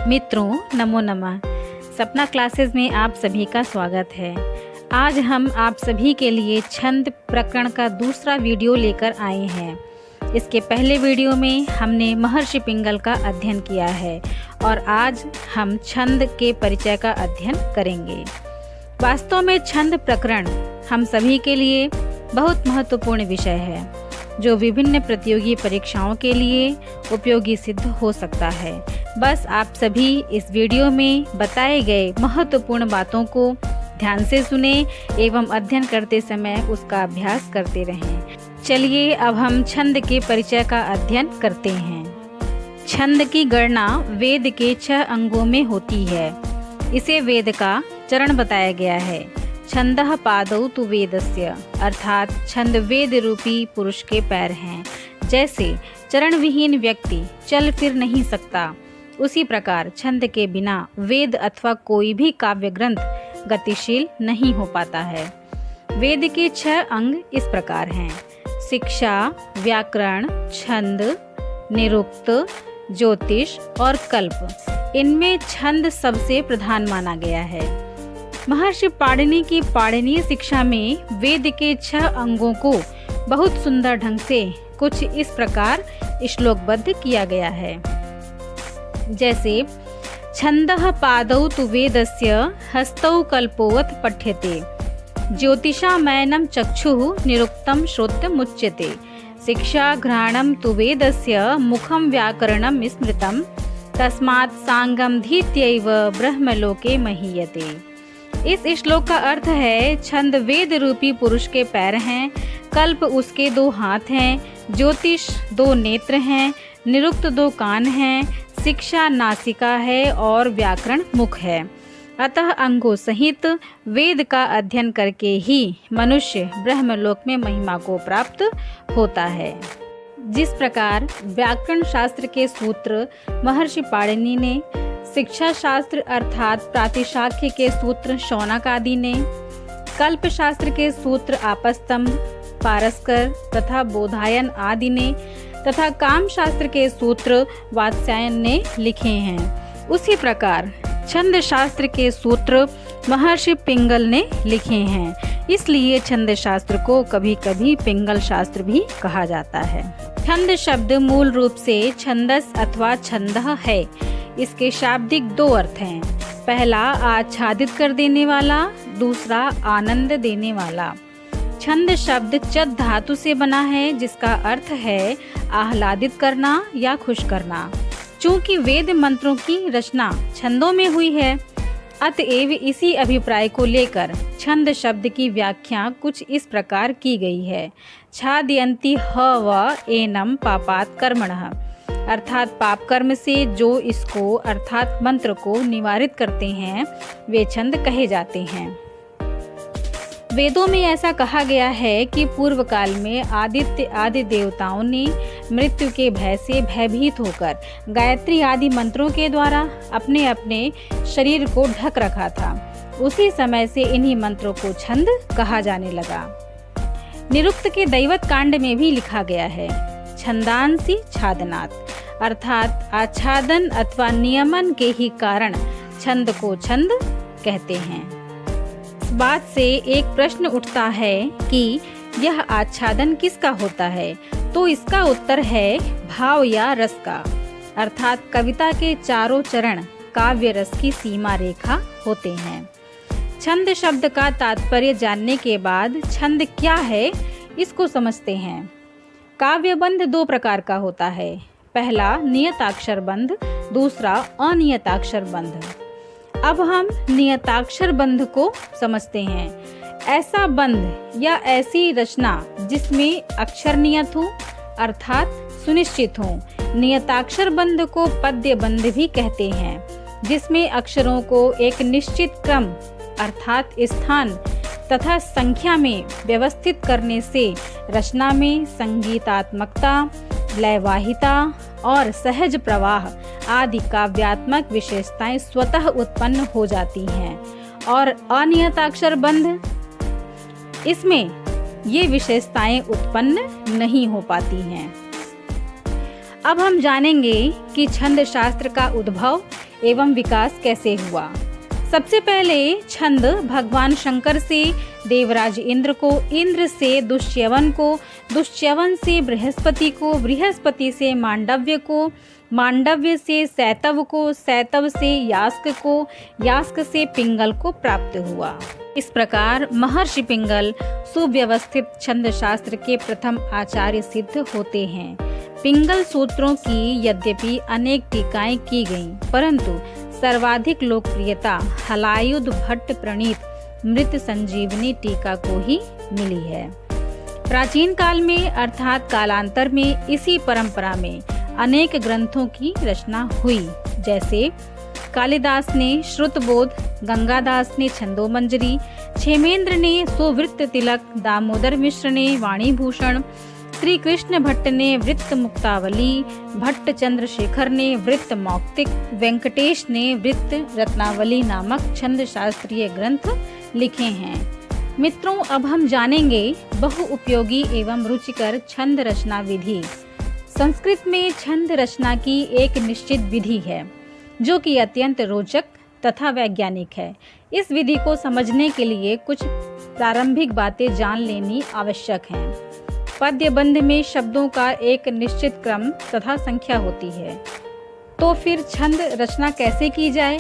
मित्रों, नमो नमः। सपना क्लासेस में आप सभी का स्वागत है। आज हम आप सभी के लिए छंद प्रकरण का दूसरा वीडियो लेकर आए हैं। इसके पहले वीडियो में हमने महर्षि पिंगल का अध्ययन किया है और आज हम छंद के परिचय का अध्ययन करेंगे। वास्तव में छंद प्रकरण हम सभी के लिए बहुत महत्वपूर्ण विषय है, जो विभिन्न प्रतियोगी परीक्षाओं के लिए उपयोगी सिद्ध हो सकता है। बस आप सभी इस वीडियो में बताए गए महत्वपूर्ण बातों को ध्यान से सुने एवं अध्ययन करते समय उसका अभ्यास करते रहें। चलिए अब हम छंद के परिचय का अध्ययन करते हैं। छंद की गणना वेद के 6 अंगों में होती है। इसे वेद का चरण बताया गया है। छंदः पादौ तु वेदस्य, अर्थात छंद वेद रूपी पुरुष के पैर हैं। जैसे चरण विहीन व्यक्ति चल फिर नहीं सकता, उसी प्रकार छंद के बिना वेद अथवा कोई भी काव्य ग्रंथ गतिशील नहीं हो पाता है। वेद के 6 अंग इस प्रकार हैं: शिक्षा, व्याकरण, छंद, निरुक्त, ज्योतिष और कल्प। इनमें छंद सबसे प्रधान माना गया है। महर्षि पाणिनि की पाणिनीय शिक्षा में वेद के 6 अंगों को बहुत सुंदर ढंग से कुछ इस प्रकार श्लोकबद्ध किया गया है। जैसे छंदः पादौ तु वेदस्य, हस्तौ कल्पोऽथ पठ्यते, ज्योतिषामयनं चक्षुः निरुक्तं श्रोत्रमुच्यते, शिक्षा घ्राणं तु वेदस्य, मुखं व्याकरणं स्मृतं, तस्मात् सांगं धीत्यैव ब्रह्मलोके महीयते। इस श्लोक का अर्थ है, छंद वेद रूपी पुरुष के पैर हैं, कल्प उसके 2 हाथ हैं, ज्योतिष 2 नेत्र हैं, निरुक्त 2 कान हैं, शिक्षा नासिका है और व्याकरण मुख है। अतः अंगों सहित वेद का अध्ययन करके ही मनुष्य ब्रह्मलोक में महिमा को प्राप्त होता है। जिस प्रकार व्याकरण शास्त्र के सूत्र महर्षि पाणिनि ने, शिक्षा शास्त्र अर्थात प्रातिशाख्य के सूत्र शौनक आदि ने, कल्प शास्त्र के सूत्र आपस्तंभ, पारस्कर तथा बोधायन आदि ने तथा काम शास्त्र के सूत्र वात्स्यायन ने लिखे हैं, उसी प्रकार छंद शास्त्र के सूत्र महर्षि पिंगल ने लिखे हैं। इसलिए छंद शास्त्र को कभी कभी पिंगल शास्त्र भी कहा जाता है। छंद शब्द मूल रूप से छंदस अथवा छंदः है। इसके शाब्दिक 2 अर्थ हैं। पहला आच्छादित कर देने वाला, दूसरा आनंद देने वाला। छंद शब्द चद धातु से बना है, जिसका अर्थ है आह्लादित करना या खुश करना। चूंकि वेद मंत्रों की रचना छंदों में हुई है, अतएव इसी अभिप्राय को लेकर छंद शब्द की व्याख्या कुछ इस प्रकार की गई है: छादयन्ति ह व एनम पापात् कर्मणः, अर्थात पाप कर्म से जो इसको अर्थात मंत्र को निवारित करते हैं, वे छंद कहे जाते हैं। वेदों में ऐसा कहा गया है कि पूर्व काल में आदित्य आदि देवताओं ने मृत्यु के भय से भयभीत होकर गायत्री आदि मंत्रों के द्वारा अपने अपने शरीर को ढक रखा था। उसी समय से इन्हीं मंत्रों को छंद कहा जाने लगा। निरुक्त के दैवत कांड में भी लिखा गया है, छंदांसी छादनात्, अर्थात आच्छादन अथवा नियमन के ही कारण छंद को छंद कहते हैं। बात से एक प्रश्न उठता है कि यह आच्छादन किसका होता है, तो इसका उत्तर है भाव या रस का, अर्थात कविता के चारों चरण काव्य रस की सीमा रेखा होते हैं। छंद शब्द का तात्पर्य जानने के बाद छंद क्या है इसको समझते हैं। काव्यबंध 2 प्रकार का होता है। पहला नियताक्षर बंध, दूसरा अनियताक्षर बंध। अब हम नियताक्षर बंध को समझते हैं। ऐसा बंध या ऐसी रचना जिसमें अक्षर नियत हो, अर्थात सुनिश्चित हो। नियताक्षर बंध को पद्य बंध भी कहते हैं, जिसमें अक्षरों को एक निश्चित क्रम अर्थात स्थान तथा संख्या में व्यवस्थित करने से रचना में संगीतात्मकता, लयवाहिता और सहज प्रवाह आदि काव्यात्मक विशेषताएं स्वतः उत्पन्न हो जाती हैं। और अनियताक्षर बंध, इसमें ये विशेषताएं उत्पन्न नहीं हो पाती हैं। अब हम जानेंगे कि छंद शास्त्र का उद्भव एवं विकास कैसे हुआ। सबसे पहले छंद भगवान शंकर से देवराज इंद्र को, इंद्र से दुष्यवन को, दुष्यवन से बृहस्पति को, बृहस्पति से मांडव्य को, मांडव्य से सैतव को, सैतव से यास्क को, यास्क से पिंगल को प्राप्त हुआ। इस प्रकार महर्षि पिंगल सुव्यवस्थित छंद शास्त्र के प्रथम आचार्य सिद्ध होते हैं। पिंगल सूत्रों की यद्यपि अनेक टीकाएं की गईं, परंतु सर्वाधिक लोकप्रियता हलायुध भट्ट प्रणीत मृत संजीवनी टीका को ही मिली है। प्राचीन काल में अर्थात कालांतर में इसी परंपरा में अनेक ग्रंथों की रचना हुई, जैसे कालिदास ने श्रुतबोध, गंगादास ने छंदोमंजरी, क्षेमेंद्र ने सुवृत्त तिलक, दामोदर मिश्र ने वाणीभूषण, श्री कृष्ण भट्ट ने वृत्त मुक्तावली, भट्ट चंद्रशेखर ने वृत्त मौक्तिक, वेंकटेश ने वृत्त रत्नावली नामक छंद शास्त्रीय ग्रंथ लिखे हैं। मित्रों, अब हम जानेंगे बहुउपयोगी एवं रुचिकर छंद रचना विधि। संस्कृत में छंद रचना की एक निश्चित विधि है जो कि अत्यंत रोचक तथा वैज्ञानिक है। इस विधि को समझने के लिए कुछ प्रारंभिक बातें जान लेनी आवश्यक हैं। पद्य बंध में शब्दों का एक निश्चित क्रम तथा संख्या होती है, तो फिर छंद रचना कैसे की जाए,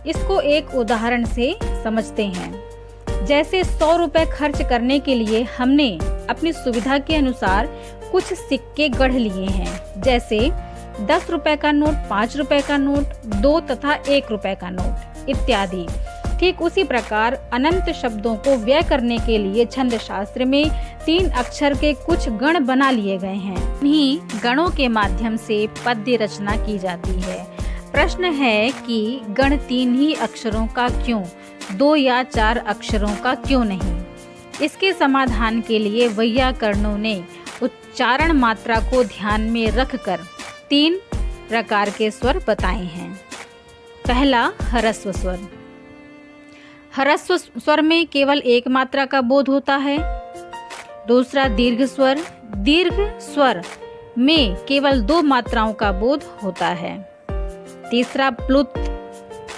इसको एक उदाहरण से समझते हैं। जैसे 100 रुपए खर्च करने के लिए हमने अपनी सुविधा के अनुसार कुछ सिक्के गढ़ लिए हैं, जैसे 10 रुपए का नोट, 5 रुपए का नोट, 2 तथा 1 रुपए का नोट इत्यादि। ठीक उसी प्रकार अनंत शब्दों को व्यय करने के लिए छंद शास्त्र में 3 अक्षर के कुछ गण बना लिए गए हैं। इन्हीं गणों के माध्यम से पद्य रचना की जाती है। प्रश्न है कि गण 3 ही अक्षरों का क्यों, 2 या 4 अक्षरों का क्यों नहीं? इसके समाधान के लिए वैयाकरणों ने उच्चारण मात्रा को ध्यान में रखकर 3 प्रकार के स्वर बताए हैं। पहला ह्रस्व स्वर। ह्रस्व स्वर में केवल एक मात्रा का बोध होता है। दूसरा दीर्घ स्वर। दीर्घ स्वर में केवल 2 मात्राओं का बोध होता है। तीसरा प्लुत।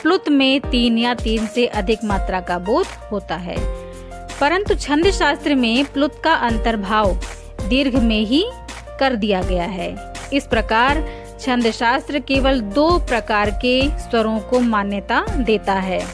प्लुत में 3 या 3 से अधिक मात्रा का बोध होता है, परंतु छंद शास्त्र में प्लुत का अंतर्भाव दीर्घ में ही कर दिया गया है। इस प्रकार छंद शास्त्र केवल 2 प्रकार के स्वरों को मान्यता देता है।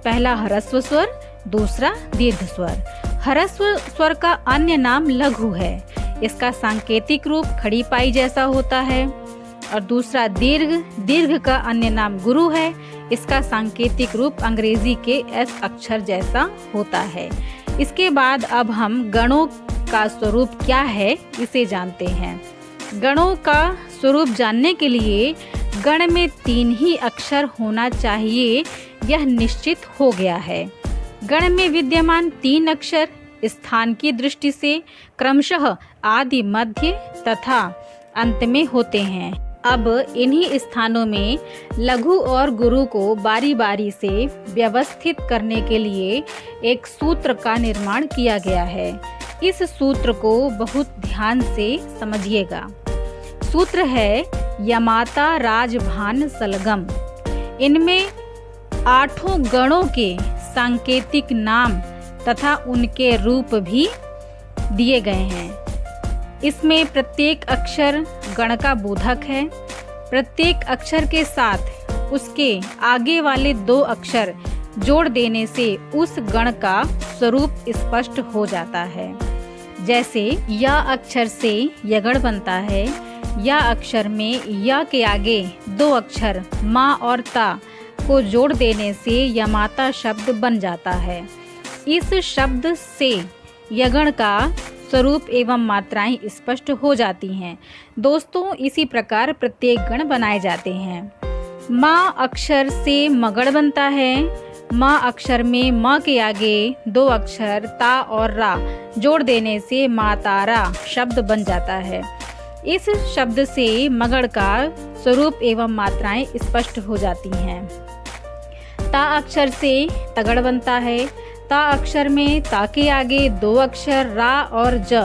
पहला ह्रस्व स्वर, दूसरा दीर्घ स्वर। ह्रस्व स्वर का अन्य नाम लघु है। इसका सांकेतिक रूप खड़ी पाई जैसा होता है। और दूसरा दीर्घ का अन्य नाम गुरु है। इसका सांकेतिक रूप अंग्रेजी के एस अक्षर जैसा होता है। इसके बाद अब हम गणों का स्वरूप क्या है इसे जानते हैं। गणों का स्वरूप जानने के लिए गण में 3 ही अक्षर होना चाहिए, यह निश्चित हो गया है। गण में विद्यमान 3 अक्षर स्थान की दृष्टि से क्रमशः आदि, मध्य तथा अंत में होते हैं। अब इन्हीं स्थानों में लघु और गुरु को बारी बारी से व्यवस्थित करने के लिए एक सूत्र का निर्माण किया गया है। इस सूत्र को बहुत ध्यान से समझिएगा। सूत्र है यमाता राजभान सलगम। इनमें 8 गणों के सांकेतिक नाम तथा उनके रूप भी दिए गए हैं। इसमें प्रत्येक अक्षर गण का बोधक है। प्रत्येक अक्षर के साथ उसके आगे वाले 2 अक्षर जोड़ देने से उस गण का स्वरूप स्पष्ट हो जाता है। जैसे या अक्षर से यगण बनता है। या अक्षर में या के आगे 2 अक्षर मा और ता को जोड़ देने से यमाता शब्द बन जाता है। इस शब्द से यगण का स्वरूप एवं मात्राएं स्पष्ट हो जाती हैं। दोस्तों, इसी प्रकार प्रत्येक गण बनाए जाते हैं। माँ अक्षर से मगड़ बनता है। माँ अक्षर में म के आगे 2 अक्षर ता और रा जोड़ देने से मातारा शब्द बन जाता है। इस शब्द से मगड़ का स्वरूप एवं मात्राएं स्पष्ट हो जाती हैं। ता अक्षर से तगड़ बनता है। ता अक्षर में ता के आगे 2 अक्षर रा और ज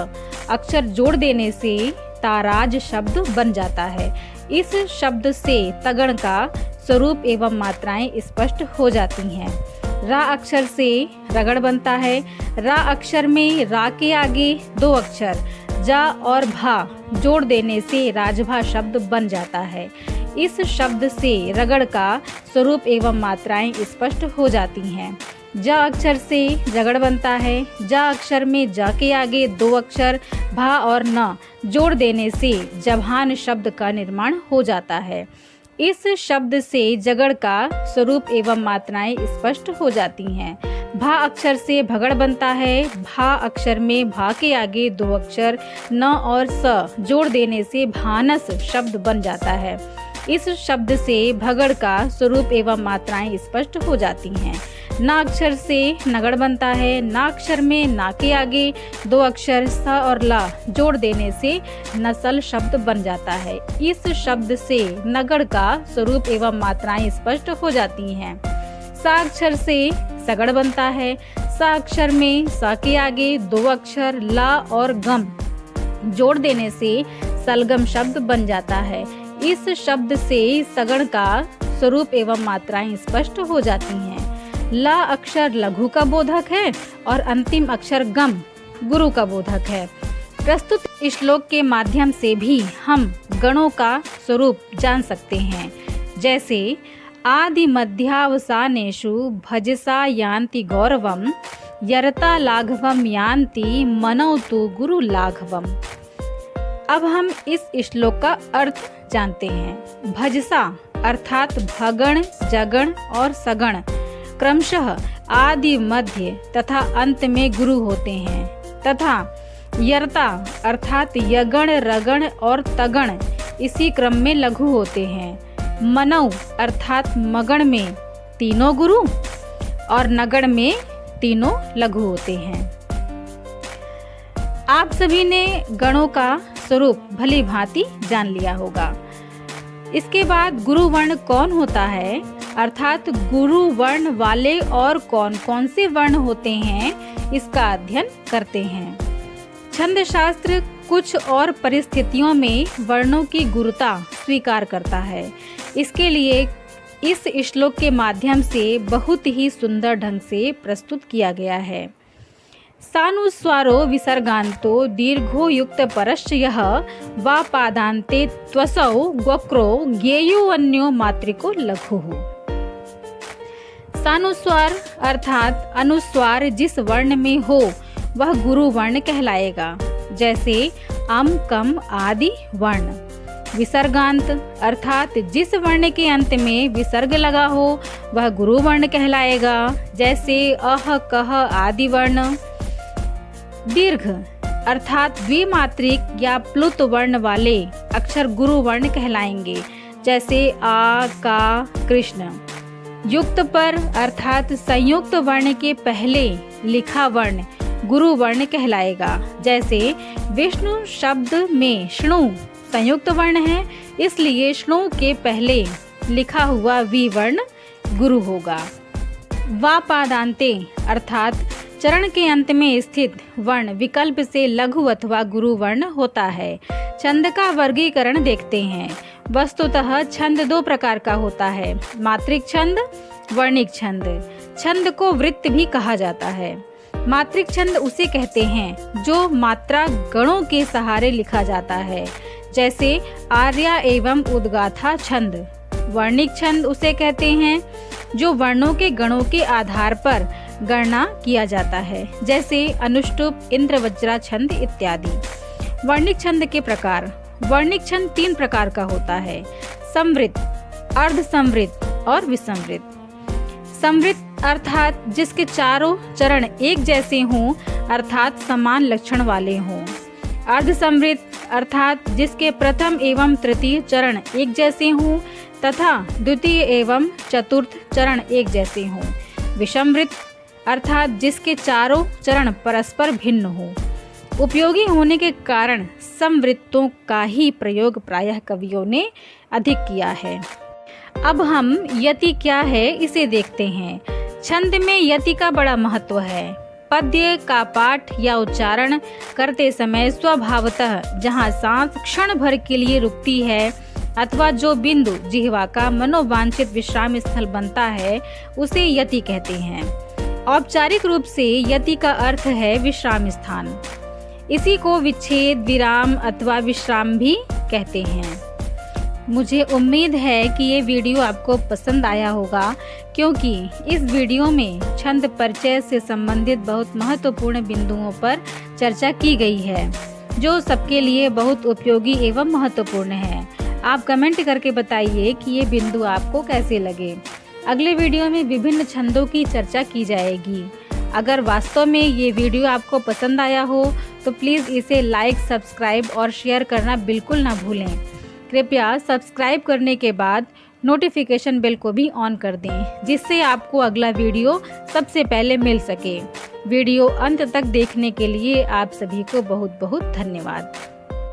अक्षर जोड़ देने से ताराज शब्द बन जाता है। इस शब्द से तगड़ का स्वरूप एवं मात्राएं स्पष्ट हो जाती हैं। रा अक्षर से रगड़ बनता है। रा अक्षर में रा के आगे 2 अक्षर जा और भा जोड़ देने से राजभा शब्द बन जाता है। इस शब्द से रगड़ का स्वरूप एवं मात्राएं स्पष्ट हो जाती हैं। जा अक्षर से रगड़ बनता है। जा अक्षर में जा के आगे 2 अक्षर भा और न जोड़ देने से जभान शब्द का निर्माण हो जाता है। इस शब्द से जगड़ का स्वरूप एवं मात्राएं स्पष्ट हो जाती हैं। भा अक्षर से भगड़ बनता है। भा अक्षर में भा के आगे 2 अक्षर न और स जोड़ देने से भानस शब्द बन जाता है। इस शब्द से भगड़ का स्वरूप एवं मात्राएं स्पष्ट हो जाती हैं। ना अक्षर से नगड़ बनता है। ना अक्षर में ना के आगे 2 अक्षर स और ला जोड़ देने से नसल शब्द बन जाता है। इस शब्द से नगड़ का स्वरूप एवं मात्राएं स्पष्ट हो जाती हैं। सा अक्षर से सगड़ बनता है। सा अक्षर में सा के आगे 2 अक्षर ला और गम जोड़ देने से सलगम शब्द बन जाता है। इस शब्द से सगड़ का स्वरूप एवं मात्राएं स्पष्ट हो जाती हैं। ला अक्षर लघु का बोधक है और अंतिम अक्षर गम गुरु का बोधक है। प्रस्तुत श्लोक के माध्यम से भी हम गणों का स्वरूप जान सकते हैं। जैसे आदि मध्यावसानेषु भजसा यान्ति गौरवम यरता लाघवम यान्ति मनौ तु गुरु लाघवम। अब हम इस श्लोक का अर्थ जानते हैं। भजसा अर्थात भगण, जगण और सगण क्रमशः आदि, मध्य तथा अंत में गुरु होते हैं, तथा यर्ता अर्थात यगण, रगण और तगण इसी क्रम में लघु होते हैं। मनौ अर्थात मगण में तीनों गुरु और नगण में तीनों लघु होते हैं। आप सभी ने गणों का स्वरूप भली भांति जान लिया होगा। इसके बाद गुरु वर्ण कौन होता है, अर्थात गुरु वर्ण वाले और कौन कौन से वर्ण होते हैं, इसका अध्ययन करते हैं। छंद शास्त्र कुछ और परिस्थितियों में वर्णों की गुरुता स्वीकार करता है। इसके लिए इस श्लोक के माध्यम से बहुत ही सुंदर ढंग से प्रस्तुत किया गया है। सानुस्वारो विसर्गान्तो दीर्घो युक्त परश्च यः वा पादान्ते त्वसौ वक्रो ज्ञेयो अन्यो मात्रिको लघुः। सानुस्वार अर्थात अनुस्वार जिस वर्ण में हो वह गुरु वर्ण कहलाएगा, जैसे अम, कम आदि वर्ण। विसर्गांत अर्थात जिस वर्ण के अंत में विसर्ग लगा हो वह गुरु वर्ण कहलाएगा, जैसे अह, कह आदि वर्ण। दीर्घ अर्थात द्विमात्रिक या प्लुत वर्ण वाले अक्षर गुरु वर्ण कहलाएंगे, जैसे आ, का, कृष्ण। युक्त पर अर्थात संयुक्त वर्ण के पहले लिखा वर्ण गुरु वर्ण कहलाएगा, जैसे विष्णु शब्द में श्णु संयुक्त वर्ण है, इसलिए श्णु के पहले लिखा हुआ वी वर्ण गुरु होगा। वा पादांते अर्थात चरण के अंत में स्थित वर्ण विकल्प से लघु अथवा गुरु वर्ण होता है। छंद का वर्गीकरण देखते हैं। वस्तुतः छंद 2 प्रकार का होता है, मात्रिक छंद, वर्णिक छंद। छंद को वृत्त भी कहा जाता है। मात्रिक छंद उसे कहते हैं जो मात्रा गणों के सहारे लिखा जाता है, जैसे आर्या एवं उद्गाथा छंद। वर्णिक छंद उसे कहते हैं जो वर्णों के गणों के आधार पर गणना किया जाता है, जैसे अनुष्टुप, इंद्र वज्रा छंद इत्यादि। वर्णिक छंद के प्रकार। वर्णिक छंद 3 प्रकार का होता है, संवृत, अर्ध संवृत और विसंवृत। संवृत अर्थात जिसके चारों चरण एक जैसे हों अर्थात समान लक्षण वाले हों। अर्ध संवृत अर्थात जिसके प्रथम एवं तृतीय चरण एक जैसे हों तथा द्वितीय एवं चतुर्थ चरण एक जैसे हों। विषमवृत अर्थात जिसके चारों चरण परस्पर भिन्न हों। उपयोगी होने के कारण संवृत्तों का ही प्रयोग प्रायः कवियों ने अधिक किया है। अब हम यति क्या है इसे देखते हैं। छंद में यति का बड़ा महत्व है। पद्य का पाठ या उच्चारण करते समय स्वभावतः जहाँ सांस क्षण भर के लिए रुकती है अथवा जो बिंदु जिह्वा का मनोवांछित विश्राम स्थल बनता है उसे यति कहते हैं। औपचारिक रूप से यति का अर्थ है विश्राम स्थान। इसी को विच्छेद, विराम अथवा विश्राम भी कहते हैं। मुझे उम्मीद है कि ये वीडियो आपको पसंद आया होगा, क्योंकि इस वीडियो में छंद परिचय से संबंधित बहुत महत्वपूर्ण बिंदुओं पर चर्चा की गई है, जो सबके लिए बहुत उपयोगी एवं महत्वपूर्ण है। आप कमेंट करके बताइए कि ये बिंदु आपको कैसे लगे। अगले वीडियो में विभिन्न छंदों की चर्चा की जाएगी। अगर वास्तव में ये वीडियो आपको पसंद आया हो तो प्लीज़ इसे लाइक, सब्सक्राइब और शेयर करना बिल्कुल ना भूलें। कृपया सब्सक्राइब करने के बाद नोटिफिकेशन बेल को भी ऑन कर दें, जिससे आपको अगला वीडियो सबसे पहले मिल सके। वीडियो अंत तक देखने के लिए आप सभी को बहुत बहुत धन्यवाद।